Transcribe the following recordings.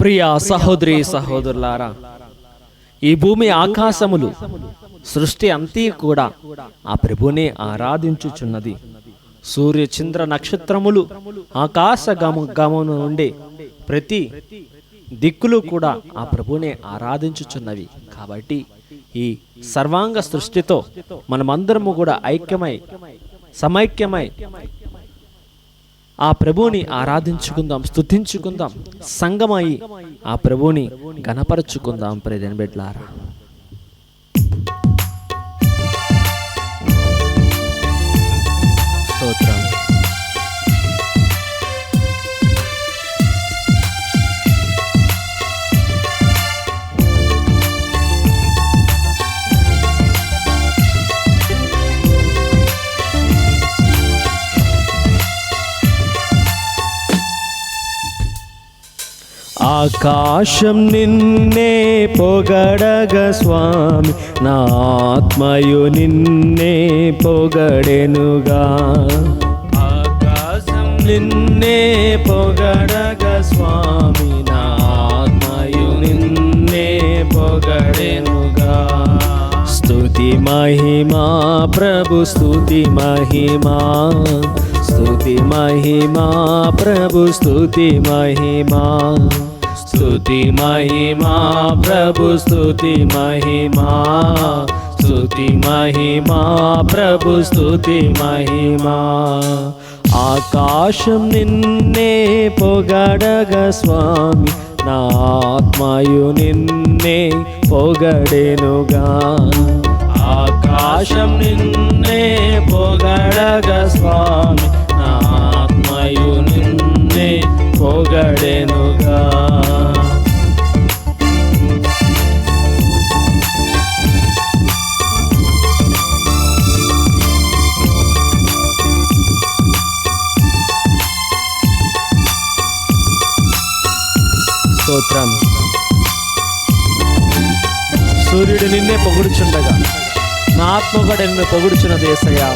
ప్రియ సహోదరి సహోదరులారా, ఈ భూమి ఆకాశములు సృష్టి అంతా కూడా ఆ ప్రభునే ఆరాధించుచున్నది. సూర్య చంద్ర నక్షత్రములు ఆకాశ గమన నుండి ప్రతి దిక్కులు కూడా ఆ ప్రభునే ఆరాధించుచున్నవి. కాబట్టి ఈ సర్వాంగ సృష్టితో మనమందరము కూడా ఐక్యమై సమైక్యమై ఆ ప్రభువుని ఆరాధించుకుందాం, స్తుతించుకుందాం, సంగమై ఆ ప్రభువుని గణపరచుకుందాం. ప్రియమైన బిడ్డలారా, స్తోత్రం. ఆకాశం నిన్నే పొగడగ స్వామి, నా ఆత్మయు నిన్నే పొగడెనుగా. ఆకాశం నిన్నే పొగడగ స్వామి, నా ఆత్మయు నిన్నే పొగడెనుగా. స్తుతి మహిమా ప్రభు, స్తుతి మహిమా, స్తుతి మహిమా ప్రభు, స్తుతి మహిమా, స్తుతి మహిమా ప్రభు, స్తుతి మహిమా, స్తుతి మహిమా ప్రభు, స్తుతి మహిమా. ఆకాశం నిన్నే పొగడగ స్వామి, నా ఆత్మయు నిన్నే పొగడెనుగా. ఆకాశం నిన్నే పొగడగ స్వామి, నా ఆత్మయు నిన్నే పొగడెనుగా. స్తోత్రం. సూర్యుడు నిన్నే పొగుడుచుండగా నా ఆత్మ కూడా నిన్ను పొగుడుచున్నది యేసయ్యా.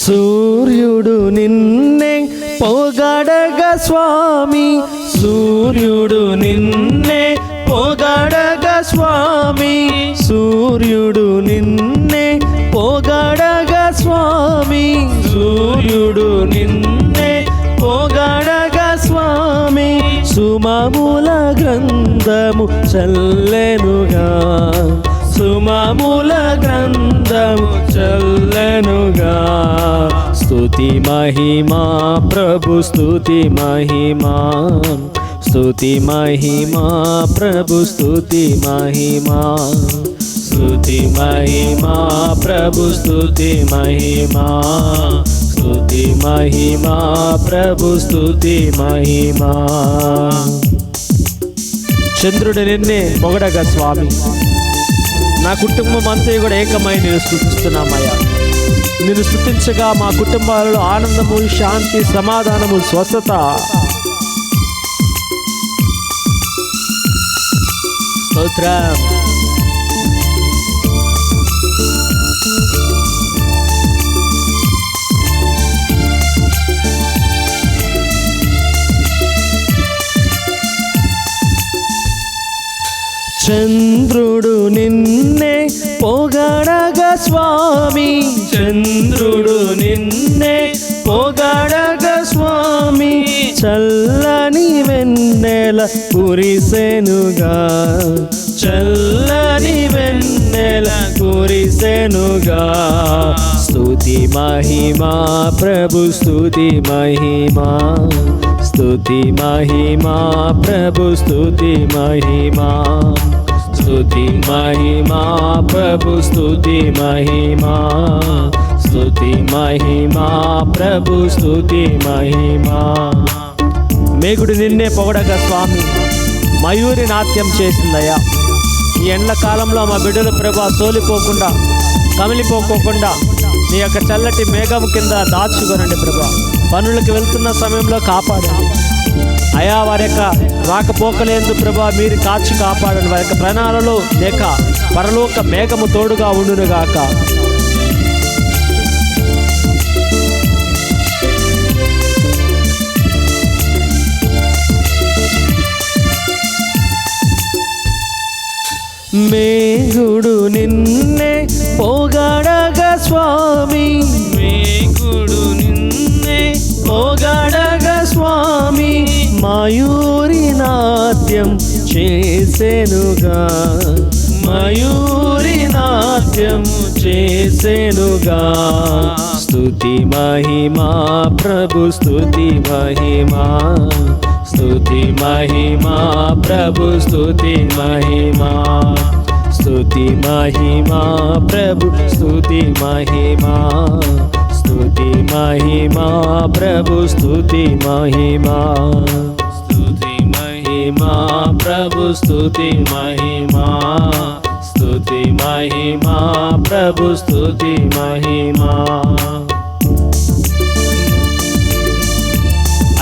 సూర్యుడు నిన్నే పొగడగ స్వామి, సూర్యుడు నిన్నే పొగడగ స్వామి, సూర్యుడు నిన్నే పొగడగ స్వామి, సూర్యుడు నిన్నే పొగడగ స్వామి. సుమముల గ్రంథము చల్లెనుగా, సుమముల గ్రంథము చల్లెనుగా. స్తుతి మహిమా ప్రభు, స్తుతి మహిమా, స్తుతి మహిమా ప్రభు, స్తుతి మహిమా, స్తుతి మహిమా ప్రభు, స్తుతి మహిమా, స్తుతి మహిమా ప్రభు, స్తుతి మహిమా. చంద్రుడు నిన్నే పొగడగ స్వామి, నా కుటుంబం అంతా కూడా ఏకమై నేను స్తుతిస్తున్నామయ్యా. నిన్ను స్తుతించగా మా కుటుంబాలలో ఆనందము, శాంతి, సమాధానము, స్వస్థత. స్తోత్రం. చంద్రుడు నిన్నే పొగడగ స్వామి, చంద్రుడు నిన్నే పొగడగ స్వామి. చల్లని వెన్నెల కురిసెనుగా, చల్లని వెన్నెల కురిసెనుగా. స్తుతి మహిమా ప్రభు, స్తుతి మహిమా, స్తుతి మహిమా ప్రభు, స్తుతి మహిమా, స్తుతి మహిమా ప్రభు, స్తుతి మహిమా, స్తుతి మహిమా ప్రభు, స్తుతి మహిమా. మేఘుడు నిన్నే పొగడగ స్వామి, మయూరి నాట్యం చేసిందయ్యా. ఈ ఎండ్ల కాలంలో మా బిడ్డలు ప్రభా సోలిపోకుండా, కమిలిపోకోకుండా నీ యొక్క చల్లటి మేఘం కింద దాచుకోనండి ప్రభా. పనులకు వెళ్తున్న సమయంలో కాపాడండి అయా. వారి యొక్క రాకపోకలేందు ప్రభా మీరు కాచి కాపాడండి. వారి యొక్క ప్రాణాలలో లేక పరలోక మేఘము తోడుగా ఉండునుగాక. మేఘుడు నిన్నే పొగడగా స్వామి, మేఘుడు నిన్నే పొగడగా స్వామి, మయూరి నాట్యం చేసెనుగా, మయూరి నాట్యం చేసెనుగా. స్తుతి మహిమా ప్రభు స్తుతి మహిమా, స్తుతి మహిమా ప్రభు స్తుతి మహిమా, స్తుతి మహిమా ప్రభు స్తుతి మహిమా, స్తుతి మహిమా ప్రభు స్తుతి మహిమా, స్తుతి మహిమా ప్రభు స్తుతి మహిమా, స్తుతి మహిమా ప్రభు స్తుతి మహిమా.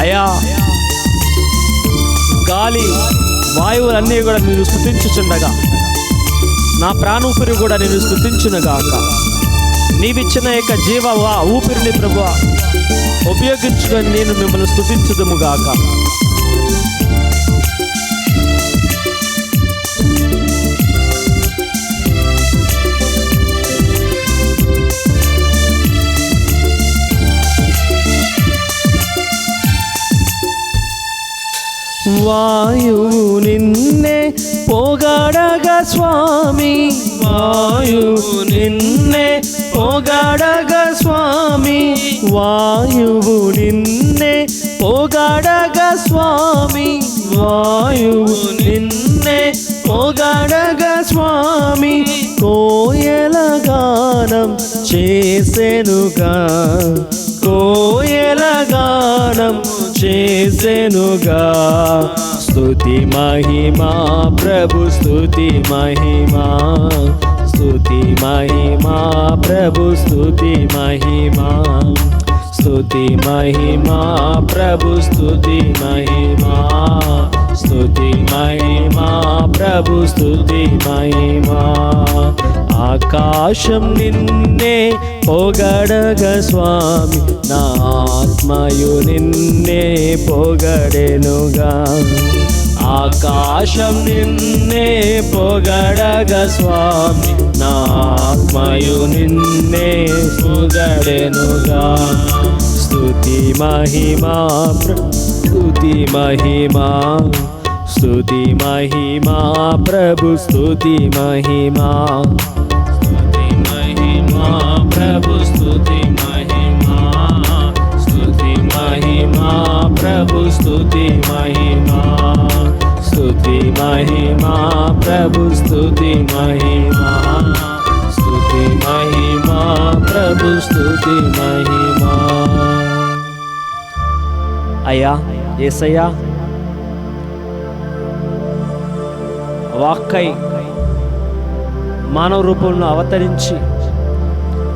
అయా గాలి వాయువులన్నీ కూడా నేను స్తుతించుచుండగా నా ప్రాణూపిరి కూడా నేను స్తుతించునుగాక. నీవిచ్చిన యొక్క జీవ ఊపిరిని ప్రభువా ఉపయోగించుకొని నేను మిమ్మల్ని స్తుతించుదుముగాక. వాయువు నిన్నే పొగడగా స్వామి, వాయువు నిన్నే పొగడగా స్వామి, వాయువు నిన్నే పొగడగా స్వామి, వాయువు నిన్నే పొగడగా స్వామి, కోయల గానం చేసెనుగా, కోయల గానం చేసెనుగా. స్తుతి మహిమా ప్రభు స్తుతి మహిమా, స్తుతి మహిమా ప్రభు స్తుతి మహిమా, స్తుతి మహిమా ప్రభు స్తుతి మహిమా, స్తుతి మహిమా ప్రభు స్తుతి మహిమా. ఆకాశం నిన్నే పొగడగా స్వామి, నా ఆత్మయు నిన్నే పొగడెనుగా, ఆకాశం నిన్నే పొగడగా స్వామి, నా ఆత్మయు నిన్నే పొగడెనుగా. స్తుతి మహిమా స్తుతి మహిమా, స్తుతి మహిమా ప్రభు స్తుతి మహిమా, స్తుతి మహిమా ప్రభు స్తుతి మహిమా, స్తుతి మహిమా ప్రభు స్తుతి మహిమా, స్తుతి మహిమా ప్రభు స్తుతి మహిమా, స్తుతి మహిమా ప్రభు స్తుతి మహిమా. అయ్యా యేసయ్యా, వాక్కై మానవ రూపంలో అవతరించి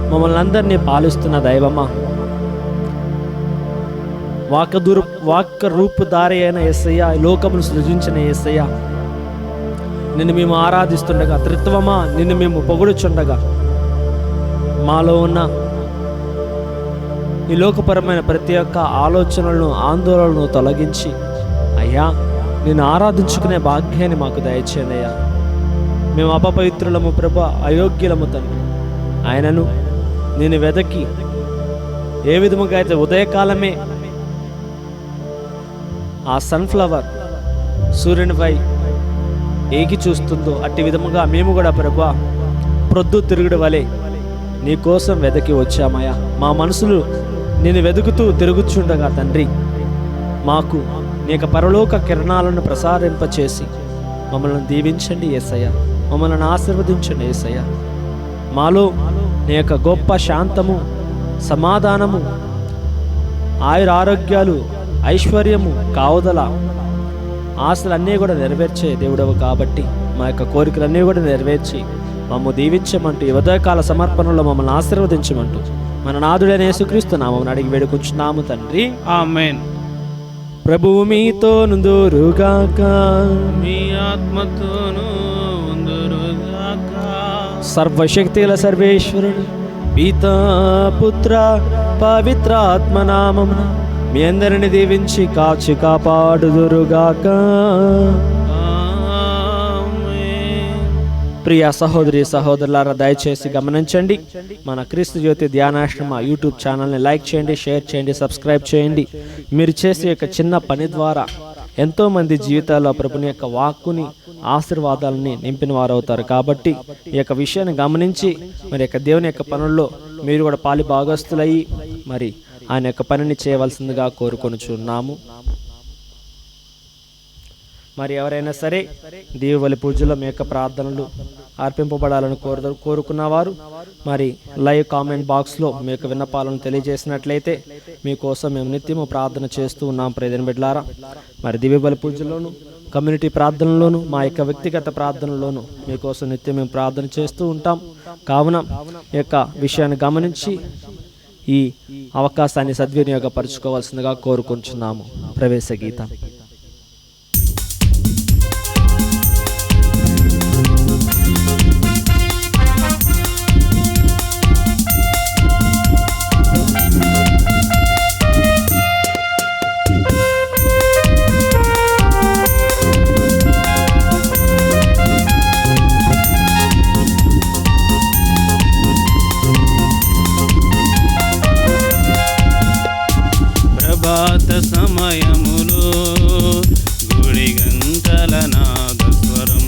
మమ్మల్ని అందరినీ పాలిస్తున్న దైవమా, వాక్క రూపుదారి అయిన యేసయ్య, లోకమును సృజించిన యేసయ్య, నిన్ను మేము ఆరాధిస్తుండగా, త్రిత్వమా నిన్ను మేము పొగుడుచుండగా, మాలో ఉన్న ఈ లోకపరమైన ప్రతి ఒక్క ఆలోచనలను ఆందోళనను తొలగించి అయ్యా నిన్ను ఆరాధించుకునే భాగ్యాన్ని మాకు దయచేయండి అయ్యా. మేము అపవిత్రులము ప్రభు, అయోగ్యులము తండ్రి. ఆయనను నేను వెదకి ఏ విధముగా అయితే ఉదయకాలమే ఆ సన్ఫ్లవర్ సూర్యునిపై ఏకి చూస్తుందో అట్టి విధముగా మేము కూడా ప్రభు ప్రొద్దు తిరుగుడు వలె నీ కోసం వెదకి వచ్చామయ్యా. మా మనసులు నేను వెతుకుతూ తిరుగుచుండగా తండ్రి, మాకు నీ యొక్క పరలోక కిరణాలను ప్రసారింపచేసి మమ్మల్ని దీవించండి యేసయ్య, మమ్మల్ని ఆశీర్వదించండి యేసయ్య. మాలో నీ యొక్క గొప్ప శాంతము, సమాధానము, ఆయురారోగ్యాలు, ఐశ్వర్యము, కావుదల, ఆశలన్నీ కూడా నెరవేర్చే దేవుడవు కాబట్టి మా యొక్క కోరికలన్నీ కూడా నెరవేర్చి మమ్ము దీవించమంటూ ఈ ఉదయకాల సమర్పణలో మమ్మల్ని ఆశీర్వదించమంటూ మన నాథుడైన యేసుక్రీస్తు నామమున అడిగి వేడుకొంచున్నాము తండ్రి, ఆమేన్. ప్రభువు మీతో నుందురుగాక, మీ ఆత్మతోను ఉందురుగాక. సర్వశక్తిల సర్వేశ్వరుడు పితా పుత్ర పవిత్రాత్మ నామమున మీ అందరిని దీవించి కాచి కాపాడుదురుగాక. ఆమేన్. ప్రియ సహోదరి సహోదరులారా, దయచేసి గమనించండి. మన క్రీస్తు జ్యోతి ధ్యానాశ్రమ యూట్యూబ్ ఛానల్ని లైక్ చేయండి, షేర్ చేయండి, సబ్స్క్రైబ్ చేయండి. మీరు చేసే యొక్క చిన్న పని ద్వారా ఎంతోమంది జీవితాల్లో ప్రభుని యొక్క వాక్కుని, ఆశీర్వాదాలని నింపిన వారు అవుతారు. కాబట్టి ఈ యొక్క విషయాన్ని గమనించి మరి యొక్క దేవుని యొక్క పనుల్లో మీరు కూడా పాలి భాగస్తులయ్యి మరి ఆయన యొక్క పనిని చేయవలసిందిగా కోరుకొనుచున్నాము. మరి ఎవరైనా సరే దీవెబలి పూజలో మీ యొక్క ప్రార్థనలు అర్పింపబడాలని కోరుకున్నవారు మరి లైవ్ కామెంట్ బాక్స్లో మీ యొక్క విన్నపాలను తెలియజేసినట్లయితే మీకోసం మేము నిత్యము ప్రార్థన చేస్తూ ఉన్నాం. ప్రియమైన బిడ్డలారా, మరి దివ్యబలి పూజల్లోను, కమ్యూనిటీ ప్రార్థనలోను, మా యొక్క వ్యక్తిగత ప్రార్థనలోను మీకోసం నిత్యం మేము ప్రార్థన చేస్తూ ఉంటాం. కావున ఈ యొక్క విషయాన్ని గమనించి ఈ అవకాశాన్ని సద్వినియోగపరచుకోవాల్సిందిగా కోరుకుంటున్నాము. ప్రవేశ గీతం. ప్రభాత సమయములో గుడి గంటల నాదస్వరం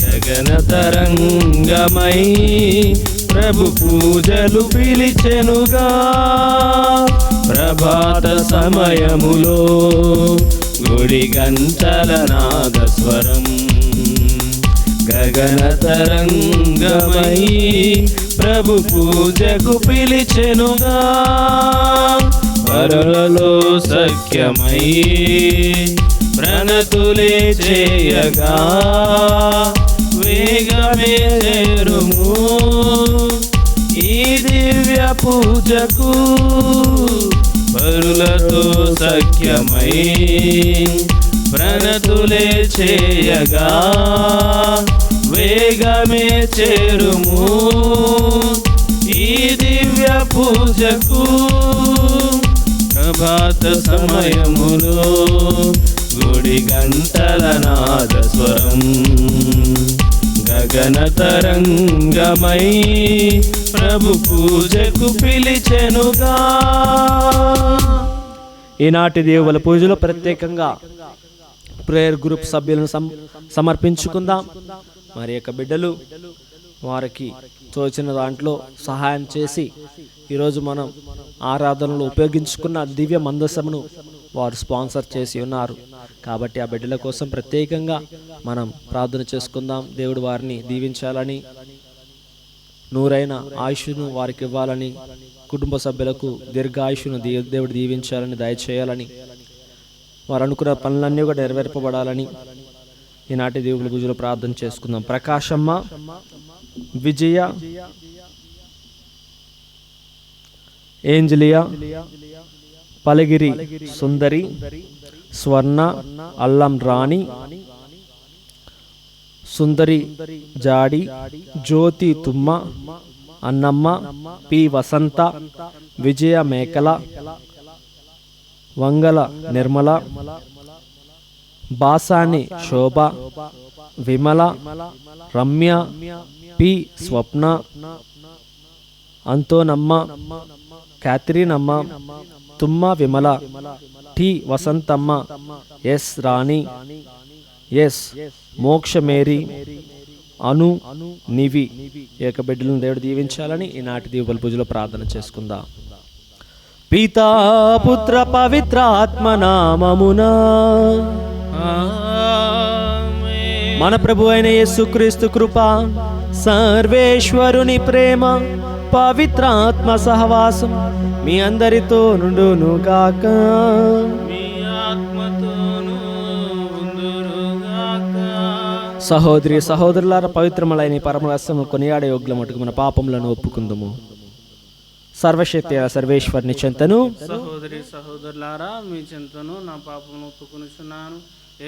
గగన తరంగమై ప్రభు పూజలు పిలిచెనుగా. ప్రభాత సమయములో గుడి గంటల నాదస్వరం గగన తరంగమై ప్రభు పూజకు పిలిచెనుగా. పరులలో సఖ్యమై ప్రణతులే చేయగా వేగమే చేరుము ఈ దివ్య పూజకు. పరులతో సఖ్యమై ప్రణతులే చేయగా వేగమే చేరుము ఈ దివ్య పూజకు. ప్రభాత సమయములో గుడి గంటల నాదస్వరం గగన తరంగమై ప్రభు పూజకు పిలిచెనుగా. ఈనాటి దేవుల పూజలో ప్రత్యేకంగా ప్రేయర్ గ్రూప్ సభ్యులను సమర్పించుకుందాం. మరి యొక్క బిడ్డలు వారికి తోచిన దాంట్లో సహాయం చేసి ఈరోజు మనం ఆరాధనలో ఉపయోగించుకున్న దివ్య మందసమును వారు స్పాన్సర్ చేసి ఉన్నారు. కాబట్టి ఆ బిడ్డల కోసం ప్రత్యేకంగా మనం ప్రార్థన చేసుకుందాం. దేవుడు వారిని దీవించాలని, నూరైన ఆయుష్ను వారికి ఇవ్వాలని, కుటుంబ సభ్యులకు దీర్ఘాయుష్ను దేవుడు దీవించాలని, దయచేయాలని, వారు అనుకున్న పనులన్నీ కూడా నెరవేర్పబడాలని ఈనాటి దేవుని పూజలో ప్రార్థన చేసుకుందాం. ప్రకాశమ్మ, విజయ, ఏంజలియా, పలగిరి సుందరి, స్వర్ణ, అల్లం రాణి, సుందరి జాడి, జ్యోతి తుమ్మ, అన్నమ్మ, పి వసంత, విజయ మేకల, వంగల నిర్మల, బాసాని శోభ, విమల, రమ్య, పి స్వప్న, అంతోనమ్మ, క్యాథరినమ్మ, తుమ్మ విమల, టి వసంతమ్మ, ఎస్ రాణి, ఎస్ మోక్షమేరి, అను నివి ఈ యొక్క బిడ్డలను దేవుడు దీవించాలని ఈనాటి దీవుల పూజలో ప్రార్థన చేసుకుందాం. పితా పుత్ర పవిత్ర ఆత్మనామమునా మన ప్రభు అయిన యేసుక్రీస్తు కృప, సర్వేశ్వరుని ప్రేమ, పవిత్ర ఆత్మ సహవాసం మీ అందరితో నుండును గాక. సహోదరి సహోదరులారా, పవిత్రములైన పరమరహస్యము కొనియాడే యోగ్యమటుకు మన పాపములను ఒప్పుకుందుము. సర్వశక్తి సర్వేశ్వరుని చెంతను, సహోదరి సహోదరులారా, మీ చెంతను నా పాపమును ఒప్పుకొనుచున్నాను.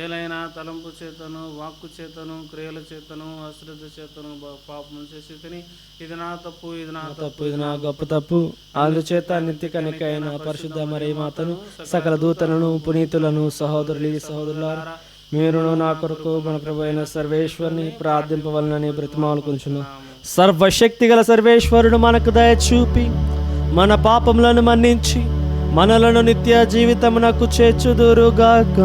ఏలైనా తలంపు చేతను, వాక్కు చేతను, క్రియల చేతను, అశ్రద్ధ చేతను పాపము చేసి తిని, ఇది నా తప్పు, ఇది నా తప్పు, ఇది నా గొప్ప తప్పు. అందుచేత నిత్య కనికైన పరిశుద్ధ మరియ మాతను, సకల దూతలను, పునీతులను, సహోదరులారా, మీరును నా కొరకు మన ప్రభు అయిన సర్వేశ్వరుని ప్రార్థింపవలనని బ్రతిమాలుకొంచును. సర్వశక్తి గల సర్వేశ్వరుడు మనకు దయ చూపి మన పాపములను మన్నించి మనలను నిత్య జీవితమునకు చేర్చుదురుగాక.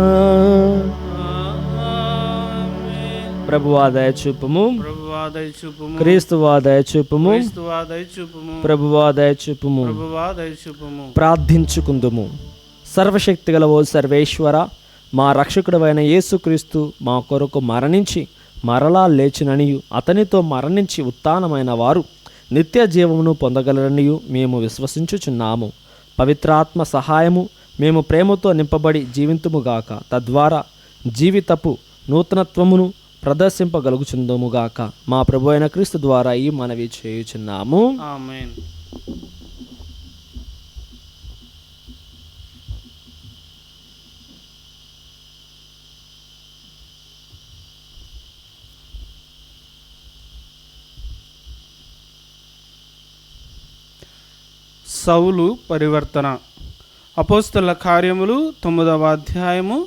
ప్రభువా దయ చూపుము, ప్రభువా దయ చూపుము, క్రీస్తువా దయ చూపుము, క్రీస్తువా దయ చూపుము, ప్రభువా దయ చూపుము. ప్రభువా దయ చూపుము. ప్రార్థించుకుందుము. సర్వశక్తిగల ఓ సర్వేశ్వర, మా రక్షకుడైన యేసుక్రీస్తు మా కొరకు మరణించి మరలా లేచిననియు అతనితో మరణించి ఉత్థానమైన వారు నిత్య జీవమును పొందగలరనియు మేము విశ్వసించుచున్నాము. పవిత్రాత్మ సహాయము మేము ప్రేమతో నింపబడి జీవింతుముగాక. తద్వారా జీవితపు నూతనత్వమును ప్రదర్శింపగలుగుచుందుముగాక. మా ప్రభు అయిన క్రీస్తు ద్వారా ఈ మనవి చేయుచున్నాము. ఆమేన్. సౌలు పరివర్తన. అపోస్తల కార్యములు 9వ అధ్యాయము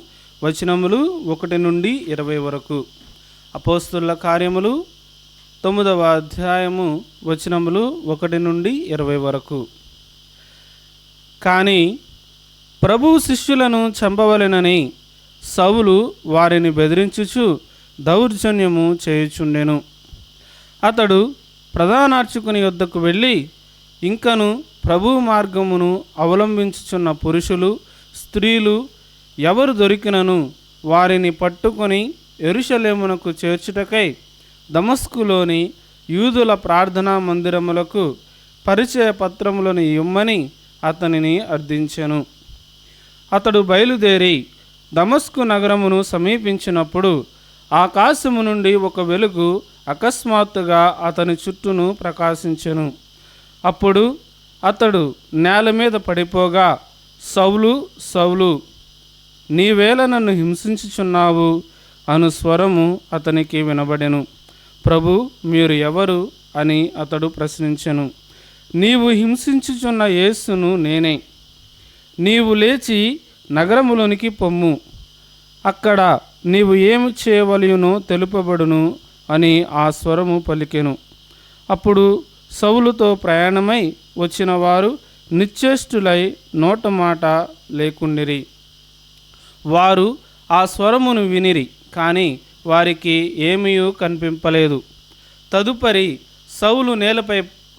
వచనములు 1 నుండి 20 వరకు. అపోస్తల కార్యములు 9వ అధ్యాయము వచనములు 1 నుండి 20 వరకు. కానీ ప్రభు శిష్యులను చంపవలెనని సౌలు వారిని బెదిరించుచు దౌర్జన్యము చేయుచుండెను. అతడు ప్రధానార్చకుని యొద్దకు వెళ్ళి, ఇంకను ప్రభు మార్గమును అవలంబించుచున్న పురుషులు స్త్రీలు ఎవరు దొరికినను వారిని పట్టుకొని యెరూషలేమునకు చేర్చుటకై దమస్కులోని యూదుల ప్రార్థనా మందిరములకు పరిచయ పత్రములను ఇమ్మని అతనిని అర్థించెను. అతడు బయలుదేరి దమస్కు నగరమును సమీపించినప్పుడు ఆకాశము నుండి ఒక వెలుగు అకస్మాత్తుగా అతని చుట్టూను ప్రకాశించెను. అప్పుడు అతడు నేల మీద పడిపోగా, సౌలు సౌలు, నీవేళ నన్ను హింసించుచున్నావు అను స్వరము అతనికి వినబడెను. ప్రభు, మీరు ఎవరు అని అతడు ప్రశ్నించెను. నీవు హింసించుచున్న యేసును నేనే. నీవు లేచి నగరములోనికి పొమ్ము, అక్కడ నీవు ఏమి చేయవలయునో తెలుపబడును అని ఆ స్వరము పలికెను. అప్పుడు సౌలుతో ప్రయాణమై వచ్చిన వారు నిశ్చేష్టులై నోట మాట లేకుండిరి. వారు ఆ స్వరమును వినిరి, కానీ వారికి ఏమీ కనిపింపలేదు. తదుపరి సౌలు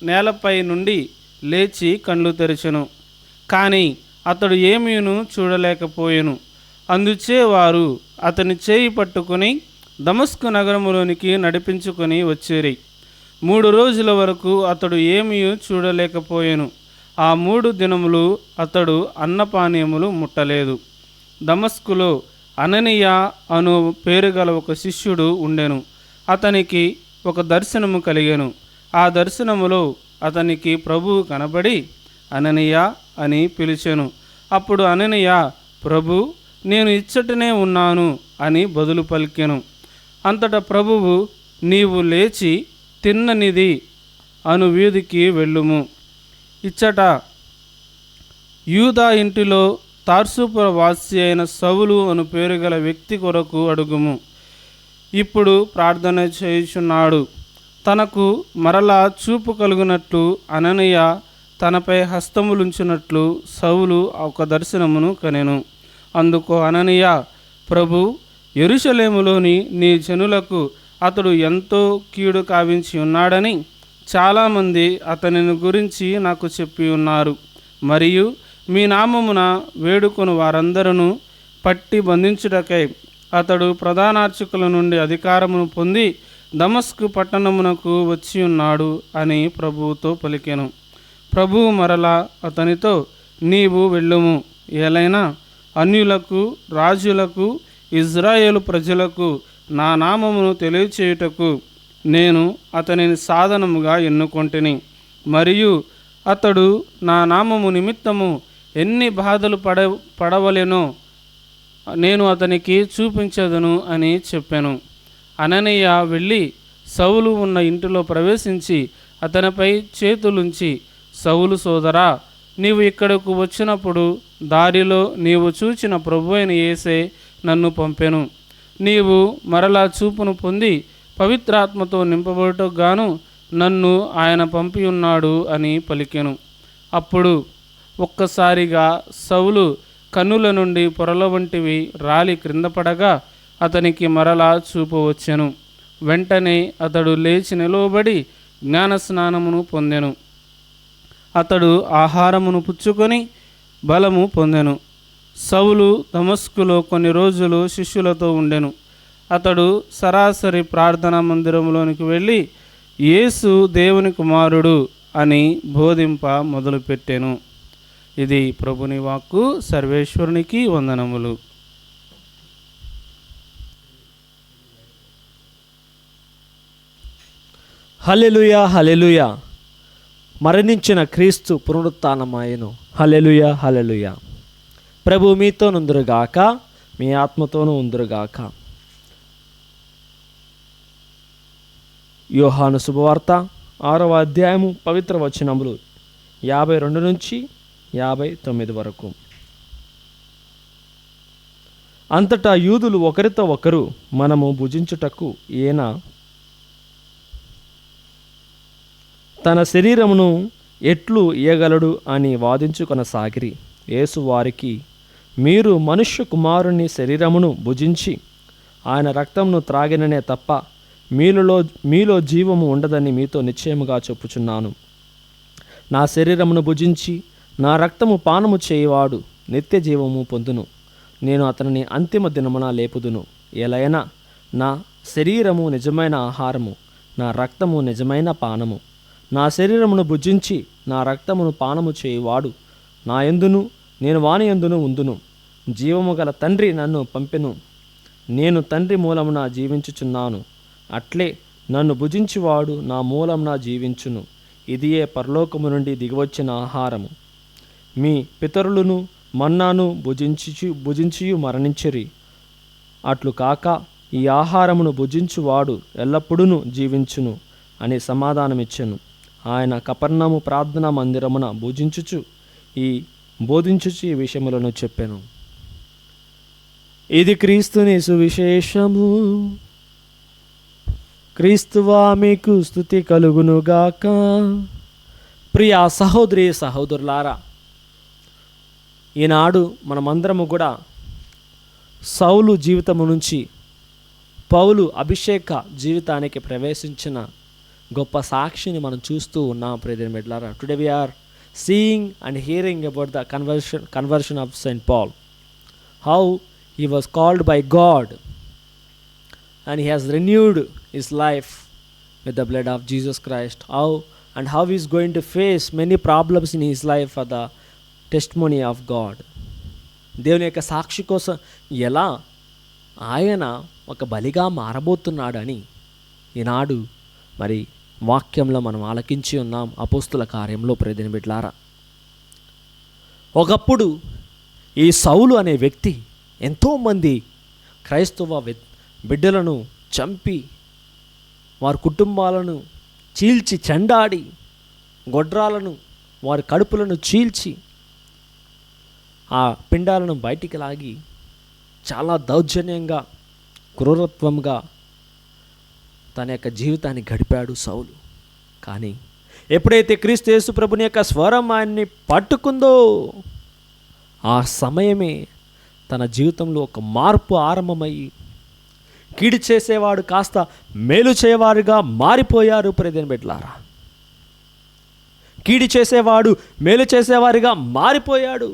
నేలపై నుండి లేచి కళ్ళు తెరిచెను, కానీ అతడు ఏమీను చూడలేకపోయెను. అందుచే వారు అతని చేయి పట్టుకుని దమస్కు నగరములోనికి నడిపించుకొని వచ్చిరి. 3 రోజుల వరకు అతడు ఏమీ చూడలేకపోయెను. ఆ 3 దినములు అతడు అన్నపానీయములు ముట్టలేదు. దమస్కులో అననీయ అను పేరు గల ఒక శిష్యుడు ఉండెను. అతనికి ఒక దర్శనము కలిగెను. ఆ దర్శనములో అతనికి ప్రభువు కనబడి అననీయ అని పిలిచెను. అప్పుడు అననీయ, ప్రభు, నేను ఇచ్చటనే ఉన్నాను అని బదులు పలికెను. అంతటా ప్రభువు, నీవు లేచి తిన్ననిది అను వీధికి వెళ్ళుము. ఇచ్చట యూదా ఇంటిలో తార్సుపుర వాసి అయిన సౌలు అను పేరు గల వ్యక్తి కొరకు అడుగుము. ఇప్పుడు ప్రార్థన చేయుచున్నాడు. తనకు మరలా చూపు కలుగునట్లు అననీయ తనపై హస్తములుంచినట్లు సౌలు ఒక దర్శనమును కనెను. అందుకు అననీయ, ప్రభు, యెరూషలేములోని నీ జనులకు అతడు ఎంతో కీడు కావించి ఉన్నాడని చాలామంది అతనిని గురించి నాకు చెప్పి ఉన్నారు. మరియు మీ నామమున వేడుకొని వారందరూ పట్టి బంధించుటకై అతడు ప్రధానార్చకుల నుండి అధికారమును పొంది దమస్కు పట్టణమునకు వచ్చి ఉన్నాడు అని ప్రభువుతో పలికెను. ప్రభువు మరలా అతనితో, నీవు వెళ్ళుము, ఏలైనా అన్యులకు, రాజులకు, ఇజ్రాయేలు ప్రజలకు నా నామమును తెలియచేయుటకు నేను అతనిని సాధనముగా ఎన్నుకొంటిని. మరియు అతడు నా నామము నిమిత్తము ఎన్ని బాధలు పడవలెనో నేను అతనికి చూపించదును అని చెప్పాను. అననీయ వెళ్ళి సౌలు ఉన్న ఇంటిలో ప్రవేశించి అతనిపై చేతులుంచి, సౌలు సోదరా, నీవు ఇక్కడకు వచ్చినప్పుడు దారిలో నీవు చూచిన ప్రభువైన యేసే నన్ను పంపెను. నీవు మరలా చూపును పొంది పవిత్రాత్మతో నింపబడుటకు గాను నన్ను ఆయన పంపి ఉన్నాడు అని పలికెను. అప్పుడు ఒక్కసారిగా సౌలు కన్నుల నుండి పొరల వంటివి రాలి క్రింద పడగా అతనికి మరలా చూపు వచ్చెను. వెంటనే అతడు లేచి నిలువబడి జ్ఞానస్నానమును పొందెను. అతడు ఆహారమును పుచ్చుకొని బలము పొందెను. సౌలు దమస్కులో కొన్ని రోజులు శిష్యులతో ఉండెను. అతడు సరాసరి ప్రార్థనా మందిరంలోనికి వెళ్ళి యేసు దేవుని కుమారుడు అని బోధింప మొదలుపెట్టెను. ఇది ప్రభుని వాక్కు. సర్వేశ్వరునికి వందనములు. హల్లెలూయా, హల్లెలూయా. మరణించిన క్రీస్తు పునరుత్థానమాయెను. హల్లెలూయా, హల్లెలూయా. ప్రభు మీతో నుందురుగాక, మీ ఆత్మతోనూ ఉందురుగాక. యోహాను శుభవార్త 6వ అధ్యాయము పవిత్ర వచనములు 52 నుంచి 59 వరకు. అంతటా యూదులు ఒకరితో ఒకరు, మనము భుజించుటకు ఈయన తన శరీరమును ఎట్లు ఇయ్యగలడు అని వాదించుకొనసాగిరి. యేసు వారికి, మీరు మనుష్య కుమారుని శరీరమును భుజించి ఆయన రక్తమును త్రాగిననే తప్ప మీలో జీవము ఉండదని మీతో నిశ్చయముగా చెప్పుచున్నాను. నా శరీరమును భుజించి నా రక్తము పానము చేయువాడు నిత్య జీవము పొందును. నేను అతనిని అంతిమ దినమున లేపుదును. ఎలైనా నా శరీరము నిజమైన ఆహారము, నా రక్తము నిజమైన పానము. నా శరీరమును భుజించి నా రక్తమును పానము చేయువాడు నా యందును, నేను వాని యందును ఉందును. జీవము గల తండ్రి నన్ను పంపెను. నేను తండ్రి మూలమున జీవించుచున్నాను. అట్లే నన్ను భుజించువాడు నా మూలమున జీవించును. ఇదియే పరలోకము నుండి దిగివచ్చిన ఆహారము. మీ పితరులను మన్నాను భుజించియు మరణించిరి. అట్లు కాక ఈ ఆహారమును భుజించువాడు ఎల్లప్పుడూ జీవించును అని సమాధానమిచ్చెను. ఆయన కపెర్నౌము ప్రార్థనా మందిరమున బోధించుచు ఈ విషయములను చెప్పెను. ఇది క్రీస్తుని సువిశేషము. క్రీస్తువా మీకు స్తుతి కలుగునుగాక. ప్రియ సహోదరి సహోదరులారా, ఈనాడు మనమందరము కూడా సౌలు జీవితము నుంచి పౌలు అభిషేక జీవితానికి ప్రవేశించిన గొప్ప సాక్షిని మనం చూస్తూ ఉన్నాం. ప్రియమైన బిడ్డలారా, today we are seeing and hearing about the conversion of Saint Paul, how he was called by God and he has renewed his life with the blood of Jesus Christ. How he is going to face many problems in his life for the testimony of God. దేవుని యొక్క సాక్షి కోసం ఎలా ఆయన ఒక బలిగా మారబోతున్నాడని ఈనాడు మరి వాక్యంలో మనం ఆలకించి ఉన్నాం. అపోస్తుల కార్యంలో ప్రియమైన బిడ్డలారా, ఒకప్పుడు ఈ సౌలు అనే వ్యక్తి ఎంతోమంది క్రైస్తవ బిడ్డలను చంపి వారి కుటుంబాలను చీల్చి చెండాడి గొడ్రాలను వారి కడుపులను చీల్చి ఆ పిండాలను బయటికి లాగి చాలా దౌర్జన్యంగా క్రూరత్వంగా తన యొక్క జీవితాన్ని గడిపాడు సౌలు. కానీ ఎప్పుడైతే క్రీస్తు యేసు ప్రభుని యొక్క స్వరం ఆయన్ని పట్టుకుందో ఆ సమయమే తన జీవితంలో ఒక మార్పు ఆరంభమయ్యి కీడు చేసేవాడు కాస్త మేలు చేయవారుగా మారిపోయారు. ప్రియమైన బిడ్డలారా, కీడు చేసేవాడు మేలు చేసేవారిగా మారిపోయాడు.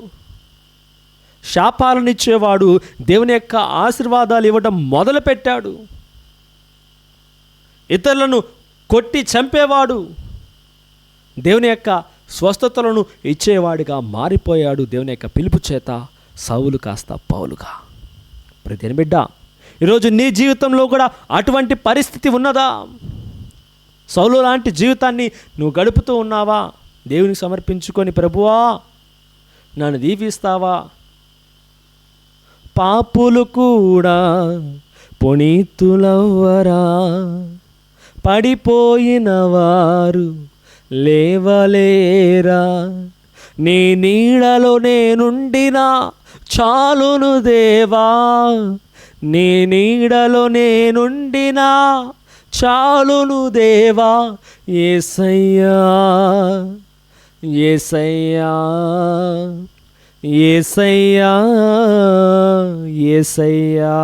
శాపాలను ఇచ్చేవాడు దేవుని యొక్క ఆశీర్వాదాలు ఇవ్వడం మొదలుపెట్టాడు. ఇతరులను కొట్టి చంపేవాడు దేవుని యొక్క స్వస్థతలను ఇచ్చేవాడిగా మారిపోయాడు. దేవుని యొక్క పిలుపు చేత సౌలు కాస్త పౌలుగా. ప్రతి బిడ్డ, ఈరోజు నీ జీవితంలో కూడా అటువంటి పరిస్థితి ఉన్నదా? సౌలు లాంటి జీవితాన్ని నువ్వు గడుపుతూ ఉన్నావా? దేవునికి సమర్పించుకొని, ప్రభువా నన్ను దీవిస్తావా? పాపులు కూడా పునీతులవ్వరా, పడిపోయిన వారు లేవలేరా, నీ నీడలో నేనుండినా చాలును దేవా, నీ నీడలో నేనుండినా చాలును దేవా యేసయ్యా యేసయ్యా యేసయ్యా యేసయ్యా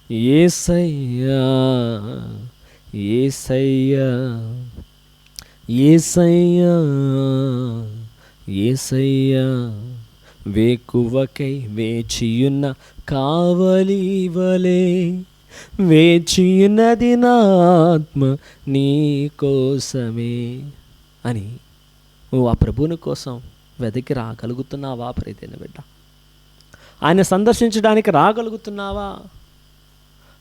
యేసయ్యా యేసయ్యా యేసయ్యా యేసయ్యా వేకువకై వేచియున్న కావలివలే వేచియున్నది నా ఆత్మ నీ కోసమే అని నువ్వు ఆ ప్రభువుని కోసం వెతికి రాగలుగుతున్నావా ప్రియమైన బిడ్డ? ఆయన సందర్శించడానికి రాగలుగుతున్నావా?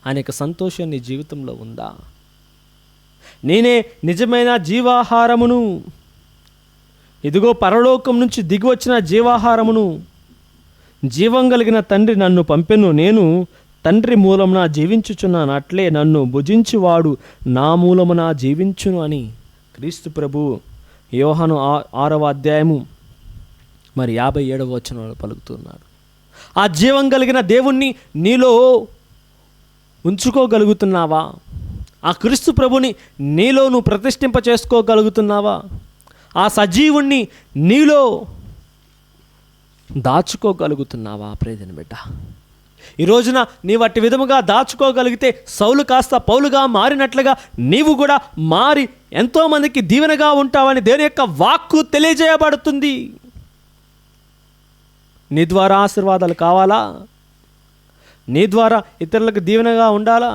ఆయన యొక్క సంతోషం నీ జీవితంలో ఉందా? నేనే నిజమైన జీవాహారమును, ఇదిగో పరలోకం నుంచి దిగి వచ్చిన జీవాహారమును, జీవం కలిగిన తండ్రి నన్ను పంపెను, నేను తండ్రి మూలమున జీవించుచున్నాను, అట్లే నన్ను భుజించువాడు నా మూలమున జీవించును అని క్రీస్తు ప్రభు యోహాను 6వ అధ్యాయము మరి 57వ వచనంలో పలుకుతున్నాడు. ఆ జీవం కలిగిన దేవుణ్ణి నీలో ఉంచుకోగలుగుతున్నావా? ఆ క్రీస్తు ప్రభుని నీలో నువ్వు ప్రతిష్ఠింప చేసుకోగలుగుతున్నావా? ఆ సజీవుణ్ణి నీలో దాచుకోగలుగుతున్నావా ప్రియమైన బిడ్డ? ఈ రోజున నీవు అట్టి విధముగా దాచుకోగలిగితే సౌలు కాస్త పౌలుగా మారినట్లుగా నీవు కూడా మారి ఎంతోమందికి దీవెనగా ఉంటావని దేవుని యొక్క వాక్కు తెలియజేయబడుతుంది. నీ ద్వారా ఆశీర్వాదాలు కావాలా? నీ ద్వారా ఇతరులకు దీవెనగా ఉండాలా?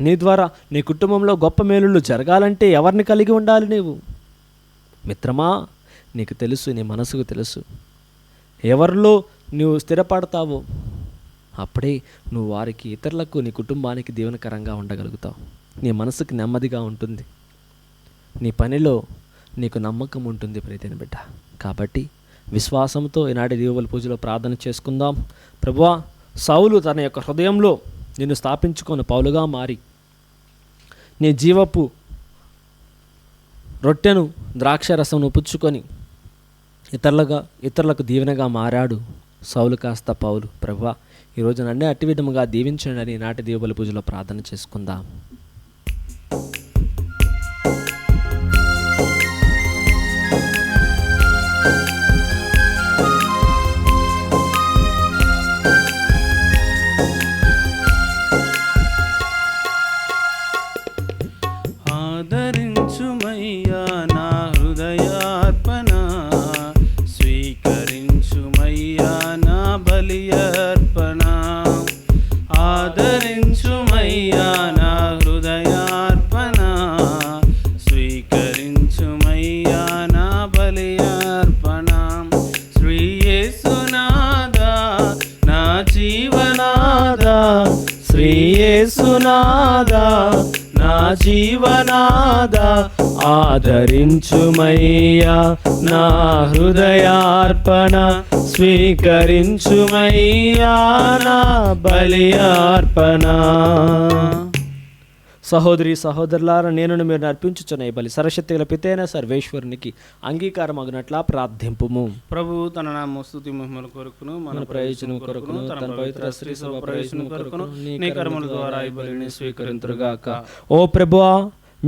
నీ ద్వారా నీ కుటుంబంలో గొప్ప మేలులు జరగాలంటే ఎవరిని కలిగి ఉండాలి నీవు? మిత్రమా, నీకు తెలుసు, నీ మనసుకు తెలుసు ఎవరిలో నువ్వు స్థిరపడతావో అప్పుడే నువ్వు వారికి, ఇతరులకు, నీ కుటుంబానికి దీవెనకరంగా ఉండగలుగుతావు. నీ మనసుకు నెమ్మదిగా ఉంటుంది, నీ పనిలో నీకు నమ్మకం ఉంటుంది ప్రియమైన బిడ్డ. కాబట్టి విశ్వాసంతో ఈనాటి దీవెనల పూజలో ప్రార్థన చేసుకుందాం. ప్రభువా, సౌలు తన యొక్క హృదయంలో నిన్ను స్థాపించుకొని పౌలుగా మారి నీ జీవపు రొట్టెను ద్రాక్షరసమును పుచ్చుకొని ఇతరులకు దీవెనగా మారాడు. సౌలు కాస్త పౌలు. ప్రభువా, ఈరోజు నన్నే అట్టి విధముగా దీవించండి అని నాటి దీవెనల పూజలో ప్రార్థన చేసుకుందాం. ఆదరించుమయ్యా నా హృదయార్పణ, స్వీకరించుమయ్యా నా బలి అర్పణ. ఆదరించుమయ్యా నా హృదయార్పణ, స్వీకరించుమయ్యా నా బలి అర్పణ. శ్రీ యేసునాథా నా జీవనాథా, శ్రీ యేసునాథా నా జీవనాథా, ఆదరించుమయ్యా నా హృదయార్పణ, స్వీకరించుమయ్యా నా బలి అర్పణ. సహోదరి సహోదరులారా, నేను మీరు అర్పించుచున్న ఈ బలి సర్వశక్తిగల పితైన సర్వేశ్వరునికి అంగీకారమగునట్లా ప్రార్థింపుము. ప్రభువు తన నామ స్తుతి మహిమల కొరకును మన ప్రయోజనం కొరకును తన పవిత్ర శ్రీ సభ ప్రయోజనం కొరకును నీ కర్మల ద్వారా ఈ బలిని స్వీకరింతురుగాక. ఓ ప్రభువా,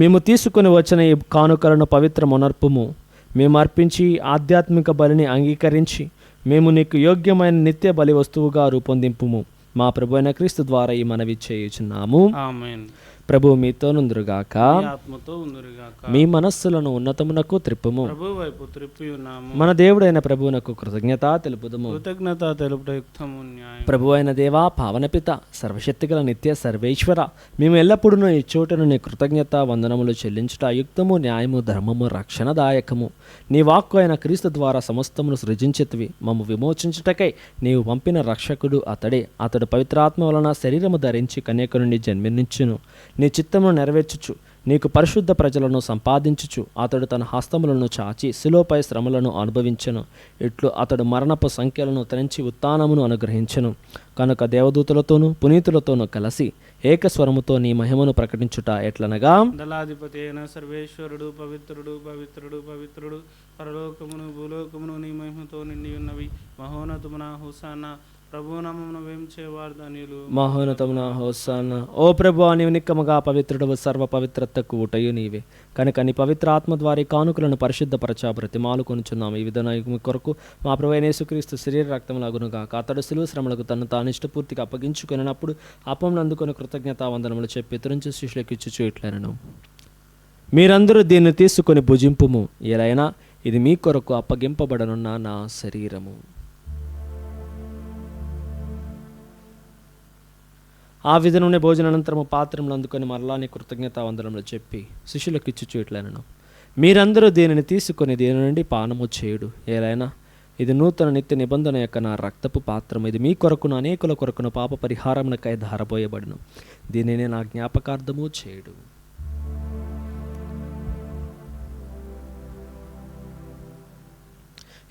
మేము తీసుకుని వచ్చిన ఈ కానుకలను పవిత్రమునర్పుము. మేము అర్పించి ఆధ్యాత్మిక బలిని అంగీకరించి మేము నీకు యోగ్యమైన నిత్య బలి వస్తువుగా రూపొందింపుము. మా ప్రభు అయిన క్రీస్తు ద్వారా ఈ మనవి చేయుచున్నాము. ఆమేన్. ప్రభు మీతో నుందురుగాక, ఆత్మతో ఉందురుగాక. మీ మనస్సులను ఉన్నతమునకు త్రిప్పుము. ప్రభు వైపు త్రిప్పి ఉన్నాము. మన దేవుడైన ప్రభువునకు కృతజ్ఞత తెలుపుదుము. కృతజ్ఞత తెలుపుట యుక్తము, న్యాయం. ప్రభు అయిన దేవా, పావనపిత, సర్వశక్తిగల నిత్య సర్వేశ్వర, మేము ఎల్లప్పుడూ ఈ చోటును నీ కృతజ్ఞత వందనములు చెల్లించుట యుక్తము, న్యాయము, ధర్మము, రక్షణదాయకము. నీ వాక్కు అయిన క్రీస్తు ద్వారా సమస్తమును సృజించితివి. మమ్ము విమోచించుటకై నీవు పంపిన రక్షకుడు అతడే. అతడు పవిత్రాత్మ వలన శరీరము ధరించి కన్యక నుండి జన్మించును. నీ చిత్తమును నెరవేర్చుచు నీకు పరిశుద్ధ ప్రజలను సంపాదించుచు అతడు తన హస్తములను చాచి శిలోపై శ్రమలను అనుభవించెను. ఇట్లు అతడు మరణపు సంఖ్యలను త్రెంచి ఉత్థానమును అనుగ్రహించెను. కనుక దేవదూతలతోనూ పునీతులతోనూ కలిసి ఏకస్వరముతో నీ మహిమను ప్రకటించుట ఎట్లనగా, దళాధిపతి అయిన సర్వేశ్వరుడు పవిత్రుడు పవిత్రుడు పవిత్రుడు, పరలోకమును భూలోకమును నీ మహిమతో నిండి ఉన్నవి. మహోన్నతమున హోసానా, ప్రభు నామమున వేం చేయవారు ధన్యులు. మహోన్నతమున హోసన్న. ఓ ప్రభువా, నీవు నిక్కముగా పవిత్రుడవు, సర్వ పవిత్రతకు ఊటయు నీవే కనుక నీ పవిత్ర ఆత్మ ద్వారా ఈ కానుకలను పరిశుద్ధపరచా బ్రతిమాలు కొనుచున్నాము. ఈ విధంగా మీ కొరకు మా ప్రభువైన యేసుక్రీస్తు శరీర రక్తములగునుగా అతడు శిలువ శ్రమలకు తను తాను ఇష్టపూర్తిగా అప్పగించుకున్నప్పుడు అప్పమును అందుకొని కృతజ్ఞతావందనములు చెప్పి తురించి శిష్యులకు ఇచ్చుచు ఇట్లనెను, మీరందరూ దీన్ని తీసుకొని భుజింపుము, ఏలైనా ఇది మీ కొరకు అప్పగింపబడనున్న నా శరీరము. ఆ విధంగానే భోజనానంతరము పాత్రములు అందుకొని మరలాని కృతజ్ఞతావందనములు చెప్పి శిష్యులకు ఇచ్చుచు ఇట్లనెను, మీరందరూ దీనిని తీసుకొని దీని నుండి పానము చేయుడు, ఏలైనా ఇది నూతన నిత్య నిబంధన యొక్క నా రక్తపు పాత్రము. ఇది మీ కొరకును అనేకుల కొరకును పాప పరిహారమునకై ధారపోయబడును. దీనిని నా జ్ఞాపకార్థము చేయుడు.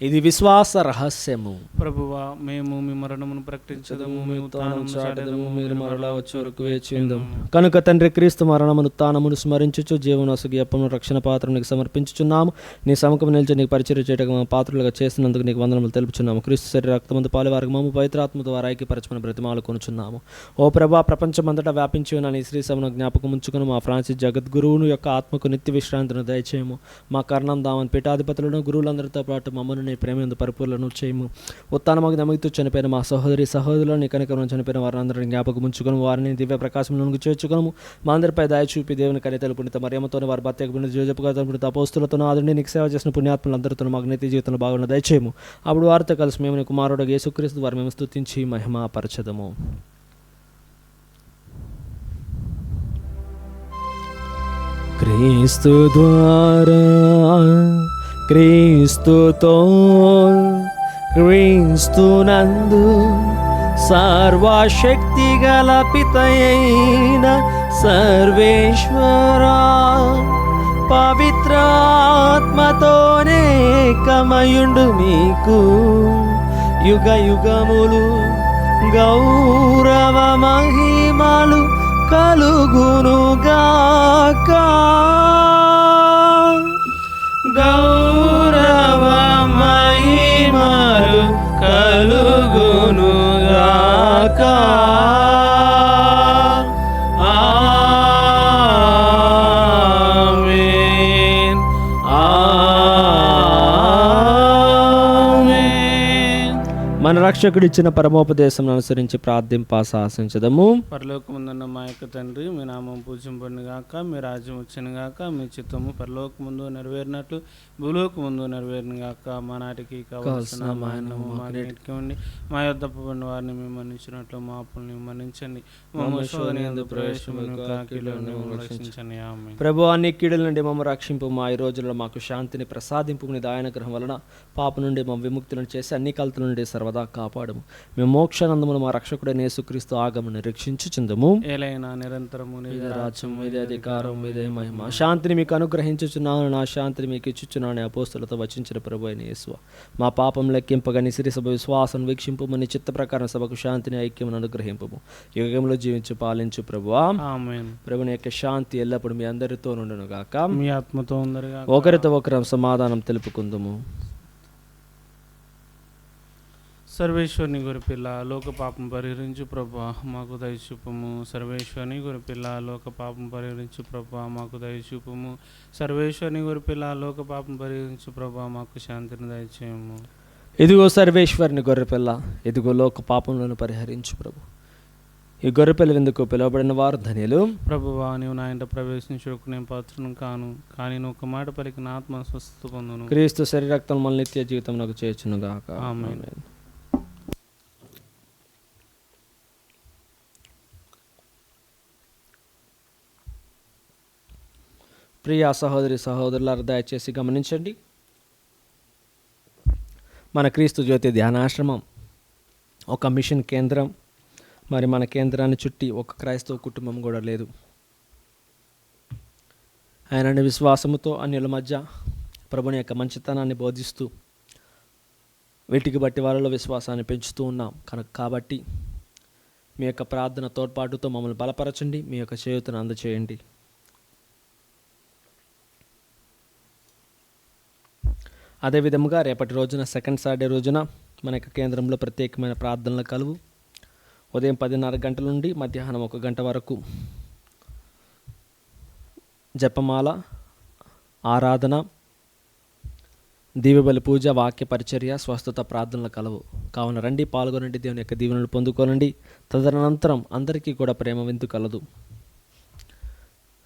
ఇది విశ్వాస రహస్యము. ప్రభువా, మేము మీ మరణమును ప్రకటించదము, మీ ఉత్థానమును చాటెదము, మీరు మరలా వచ్చే వరకు వేచి ఉందము. కనుక తండ్రి, క్రీస్తు మరణమును ఉత్థానమును స్మరించుచు జీవనొసగి అప్పమును రక్షణ పాత్రను నీకు సమర్పించుచున్నాము. నీ సముఖం నిలిచి నీకు పరిచర్య చేయటకు మా పాత్రలుగా చేసినందుకు నీకు వందనములు తెలుపుచున్నాము. క్రీస్తు శరీర రక్తమందు పాలువారికి మమ్ము పవిత్రాత్మ ద్వారా ఐక్యపరచమని బ్రతిమాలు కొనుచున్నాము. ఓ ప్రభా, ప్రపంచమంతటా వ్యాపించి ఉన్న నీ శ్రీ సభను జ్ఞాపకం ఉంచుకుని మా ఫ్రాన్సిస్ జగద్గురువును యొక్క ఆత్మకు నిత్య విశ్రాంతిని దయచేయము. మా కర్ణం దామన్ పీఠాధిపతులను గురువులందరితో పాటు మమ్మల్ని నీ ప్రేమ పరిపూర్ణను చేయము. ఉత్తానమగు నమ్మకితో చనిపోయిన మా సహోదరులను నీ కనికరం చనిపోయిన వారందరినీ జ్ఞాపకం ఉంచుకొని వారిని దివ్య ప్రకాశంలోకి చేర్చుకొనము. మా అందరిపై దయ చూపి దేవుని కనితలు పుణ్యత మరియమ్మతోని వారి భర్త పుణ్యత జోజపుగా పుణ్యత అపోస్తులతో ఆదుని నీకు సేవ చేసిన పుణ్యాత్మలందరితో మాకు నిత్య జీవితంలో బాగున్న దయచేయము. అప్పుడు వారితో కలిసి మేము నీ కుమారుడు యేసుక్రీస్తు వారు మేము స్తుతించి మహిమ పరచదము. క్రీస్తు ద్వారా, క్రీస్తుతో, క్రీస్తునందు సర్వశక్తి గల పితయైన సర్వేశ్వరా, పవిత్రాత్మతోనే కమయుండు మీకు యుగ యుగములు గౌరవ మహిమలు కలుగునుగాక. గౌరవ మహిమలు కలుగునుగాక. ఆమేన్, ఆమేన్. మన రక్షకుడు ఇచ్చిన పరమోపదేశం అనుసరించి ప్రార్థింప సాహసించదము. పరలోకముందున్న మా యొక్క తండ్రి, మీ నామం పూజింపబడును గాక, మీ రాజ్యం వచ్చును గాక, మీ చిత్తము పరలోకముందు నెరవేరినట్లు భూలోకముందు నెరవేరును గాక. మా నాటికి కావలసిన మా అన్నము మాకు నేర్చుకోండి. మా యొద్ద అప్పుబడిన వారిని మేము మన్నించినట్లు మా అప్పుల్ని మన్నించండి. మమ్మల్ని శోధన యందు ప్రవేశింపనివ్వక కీడుల నుండి మమ్మల్ని రక్షించండి. ఆమేన్. ప్రభు, అన్ని కీడుల నుండి మమ్మల్ని రక్షింపు. మా ఈ రోజుల్లో మాకు శాంతిని ప్రసాదింపు. నీ దయానుగ్రహం వలన పాప నుండి మా విముక్తులను చేసి అన్ని కలుతుల నుండి సర్వదా కాపాడము. మేము మోక్షానందమును మా రక్షకుడైన యేసుక్రీస్తు ఆగమను నిరీక్షించుచుందము. ఏలైనా నిరంతరము మీదే రాజ్యం, మీదే అధికారం, మీదే మహిమ. శాంతిని మీకు అనుగ్రహించుచున్నాను, నా శాంతిని మీకు ఇచ్చుచున్నాను అపోస్తలతో వచించిన ప్రభు అయిన యేసు, మా పాపం లెక్కింపగా నీ సిరి సభ విశ్వాసం వీక్షింపమని చిత్త ప్రకారం సభకు శాంతిని ఐక్యమును అనుగ్రహింపము. యుగంలో జీవించు పాలించు ప్రభువా. ఆమేన్. ప్రభుని యొక్క శాంతి ఎల్లప్పుడు మీ అందరితో నుండును గాక. మీ ఆత్మతో ఉందరుగా. ఒకరితో ఒకరం సమాధానం తెలుపుకుందుము. సర్వేశ్వరుని గొరిపిల్ల లోక పాపం పరిహరించు ప్రభా మాకు దయచూపము. సర్వేశ్వరుని గొరిపిల్ల లోక పాపం పరిహరించు ప్రభా మాకు దయచూపము. సర్వేశ్వరుని గొరిపిల్ల లోక పాపం పరిహరించు ప్రభా మాకు శాంతిని దయచేయము. ఇదిగో సర్వేశ్వరుని గొర్రెపిల్ల, ఇదిగో లోక పాపములను పరిహరించు ప్రభు. ఈ గొర్రెపిల్ల విందుకు పిలువబడిన వారు ధన్యులు. ప్రభువా, నీవు నా ఇంట ప్రవేశించుటకు నేను పాత్రను కాను, కానీ నువ్వు ఒక మాట పలికిన ఆత్మ స్వస్థత పొందును. క్రీస్తు శరీరక్తం మన నిత్య జీవితం నాకు చేర్చును గాక. ఆమేన్. ప్రియ సహోదరి సహోదరులారా, దయచేసి గమనించండి, మన క్రీస్తు జ్యోతి ధ్యానాశ్రమం ఒక మిషన్ కేంద్రం. మరి మన కేంద్రాన్ని చుట్టి ఒక క్రైస్తవ కుటుంబం కూడా లేదు. ఆయన విశ్వాసముతో అన్యుల మధ్య ప్రభుని యొక్క మంచితనాన్ని బోధిస్తూ వీటికి బట్టి వాళ్ళలో విశ్వాసాన్ని పెంచుతూ ఉన్నాం. కాబట్టి మీ యొక్క ప్రార్థన తోడ్పాటుతో మమ్మల్ని బలపరచండి, మీ యొక్క చేయూతను అందచేయండి. అదేవిధముగా రేపటి రోజున సెకండ్ సాటర్డే రోజున మన యొక్క కేంద్రంలో ప్రత్యేకమైన ప్రార్థనలు కలువు. ఉదయం 10:30 గంటల నుండి మధ్యాహ్నం 1 గంట వరకు జపమాల, ఆరాధన, దీవెబలి పూజ, వాక్య పరిచర్య, స్వస్థత ప్రార్థనలు కలవు. కావున రండి, పాల్గొనండి, దేవుని యొక్క దీవెనలు పొందుకోనండి. తదనంతరం అందరికీ కూడా ప్రేమ విందు కలదు.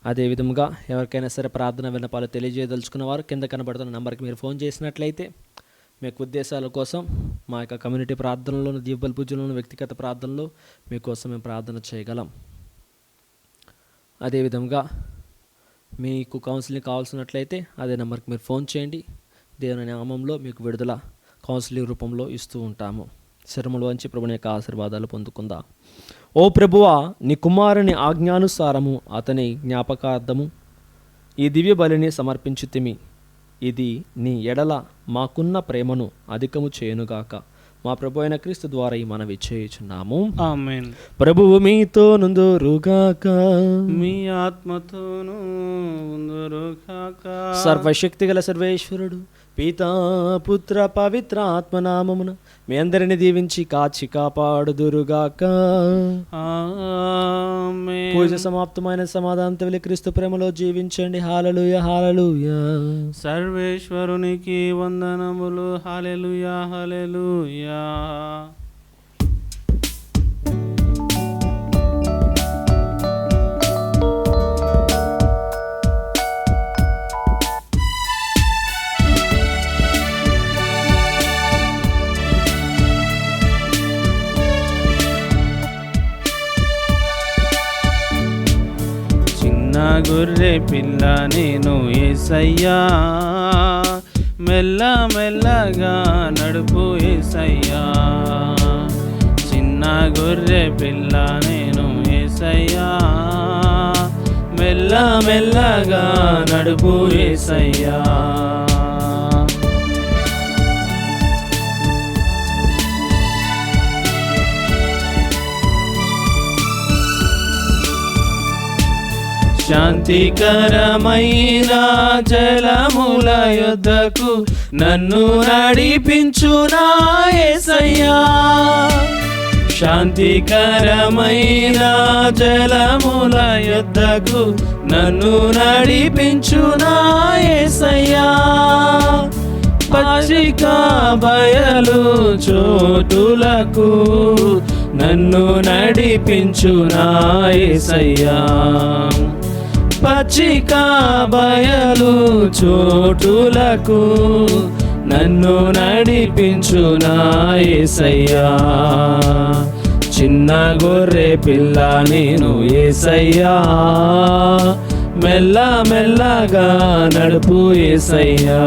అదేవిధముగా ఎవరికైనా సరే ప్రార్థన విన్నపాలు తెలియజేయదలుచుకున్న వారు కింద కనబడుతున్న నెంబర్కి మీరు ఫోన్ చేసినట్లయితే మీ యొక్క ఉద్దేశాల కోసం మా యొక్క కమ్యూనిటీ ప్రార్థనలోను, దీవెబలి పూజలోను, వ్యక్తిగత ప్రార్థనలో మీకోసం మేము ప్రార్థన చేయగలం. అదేవిధంగా మీకు కౌన్సిలింగ్ కావాల్సినట్లయితే అదే నెంబర్కి మీరు ఫోన్ చేయండి. దేవుని నామంలో మీకు విడుదల కౌన్సిలింగ్ రూపంలో ఇస్తూ ఉంటాము. శరములు వంచి ప్రభుని యొక్క ఆశీర్వాదాలు పొందుకుందాం. ఓ ప్రభువా, నీ కుమారుని ఆజ్ఞానుసారము అతని జ్ఞాపకార్థము ఈ దివ్య బలిని సమర్పించుతిమి. ఇది నీ ఎడల మాకున్న ప్రేమను అధికము చేయునుగాక. మా ప్రభు అయిన క్రీస్తు ద్వారా ఈ మనవి చేయుచున్నాము. ఆమేన్. ప్రభువు మీతో నుందురుగాక, మీ ఆత్మతోనూ ఉందురుగాక. సర్వశక్తి గల సర్వేశ్వరుడు పితా, పుత్ర, పవిత్ర ఆత్మనామమున మీ అందరిని దీవించి కాచి కాపాడుదురుగాక. ఆమేన్. పూజ సమాప్తమైన సమాధానంతో వెళ్ళి క్రీస్తు ప్రేమలో జీవించండి. హల్లెలూయా, హల్లెలూయా. సర్వేశ్వరునికి వందనములు. హల్లెలూయా, హల్లెలూయా. గొర్రె పిల్ల నేను యేసయ్యా, మెల్ల మెల్లగా నడుపు యేసయ్యా. చిన్న గొర్రె పిల్ల నేను యేసయ్యా, మెల్ల మెల్లగా నడుపు యేసయ్యా. శాంతికరమైన జలముల యొద్దకు నన్ను నడిపించునా యేసయ్యా. శాంతికరమైన జలముల యొద్దకు నన్ను నడిపించునా యేసయ్యా. పచ్చిక బయలు చోటులకు నన్ను నడిపించునా యేసయ్యా. పచ్చిక బయలు చోటులకు నన్ను నడిపించునా యేసయ్యా. చిన్న గొర్రె పిల్ల నేను యేసయ్యా, మెల్ల మెల్లగా నడుపు యేసయ్యా.